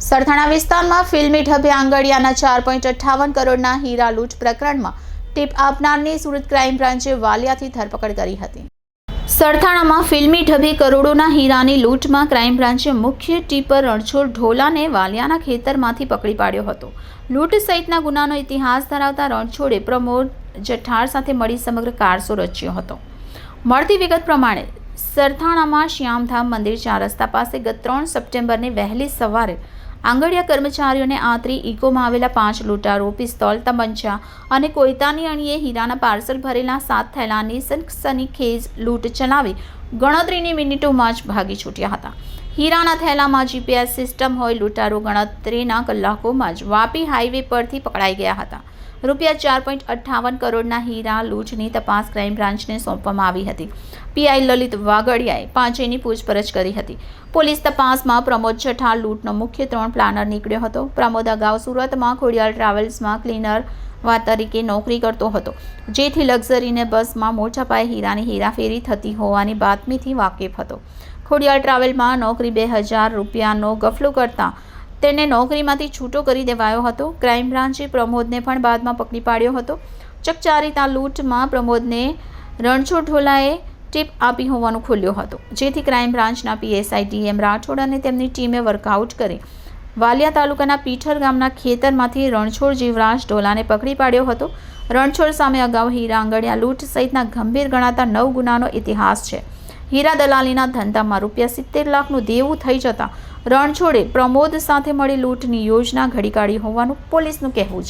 સરથાણા વિસ્તારમાં ફિલ્મી ઢબે આંગડિયાના 4.58 કરોડના હીરા લૂંટ પ્રકરણમાં ટીપ આપનારની સુરત ક્રાઇમ બ્રાન્ચે વાલિયાથી ધરપકડ કરી હતી। સરથાણામાં ફિલ્મી ઢબે કરોડોના હીરાની લૂંટમાં ક્રાઇમ બ્રાન્ચે મુખ્ય ટીપર રણછોડ ઢોલાને વાલિયાના ખેતરમાંથી પકડી પાડ્યો હતો। લૂંટ સહિતના ગુનાનો ઇતિહાસ ધરાવતા રણછોડે પ્રમોદ જઠાર સાથે મળી સમગ્ર કારસો રચ્યો હતો। મળતી વિગત પ્રમાણે સરથાણામાં શ્યામધામ મંદિર 4 રસ્તા પાસે ગત 3 સપ્ટેમ્બરની વહેલી સવારે આંગડિયા કર્મચારીઓને આંતરી ઇકોમાં આવેલા 5 લૂંટારો પિસ્તોલ તમંચા અને કોયતાની અણીએ હીરાના પાર્સલ ભરેલા 7 થેલાની સનસનીખેજ લૂંટ ચલાવી ગણતરીની મિનિટોમાં જ ભાગી છૂટ્યા હતા। હીરાના થેલામાં GPS સિસ્ટમ હોય લૂંટારો ગણતરીના કલાકોમાં જ વાપી હાઈવે પરથી પકડાઈ ગયા હતા। રૂપિયા 4.58 કરોડના હીરા લૂંટની તપાસ ક્રાઇમ બ્રાન્ચને સોંપવામાં આવી હતી। પીઆઈ લલિત વાગડિયાએ પાંચેયની પૂછપરછ કરી હતી। પોલીસ તપાસમાં પ્રમોદ જઠાર લૂંટનો મુખ્ય 3 પ્લાનર નીકળ્યો હતો। પ્રમોદ અગાઉ સુરતમાં ખોડિયાર ટ્રાવેલ્સમાં ક્લીનર તરીકે નોકરી કરતો હતો, જેથી લક્ઝરીને બસમાં મોટા પાયે હીરાની હેરાફેરી થતી હોવાની બાતમીથી વાકેફ હતો। ખોડિયાર ટ્રાવેલમાં નોકરી 2000 રૂપિયાનો ગફલો કરતા તેને નોકરીમાંથી છૂટો કરી દેવાયો હતો। ક્રાઇમ બ્રાન્ચે પ્રમોદને પણ બાદમાં પકડી પાડ્યો હતો। ચકચારીતા લૂંટમાં પ્રમોદને રણછોડ ઢોલાએ ટીપ આપી હોવાનું ખુલ્યું હતું, જેથી ક્રાઇમ બ્રાન્ચના પીએસઆઈ ડીએમ રાઠોડ અને તેમની ટીમે વર્કઆઉટ કરી વાલિયા તાલુકાના પીઠર ગામના ખેતરમાંથી રણછોડ જીવરાજ ઢોલાને પકડી પાડ્યો હતો। રણછોડ સામે અગાઉ હીરા આંગડિયા લૂંટ સહિતના ગંભીર ગણાતા 9 ગુનાનો ઇતિહાસ છે। હીરા દલાલીના ધંધામાં રૂપિયા 70 લાખનું દેવું થઈ જતા રણછોડે પ્રમોદ સાથે મળી લૂંટની યોજના ઘડી કાઢી હોવાનું પોલીસનું કહેવું છે।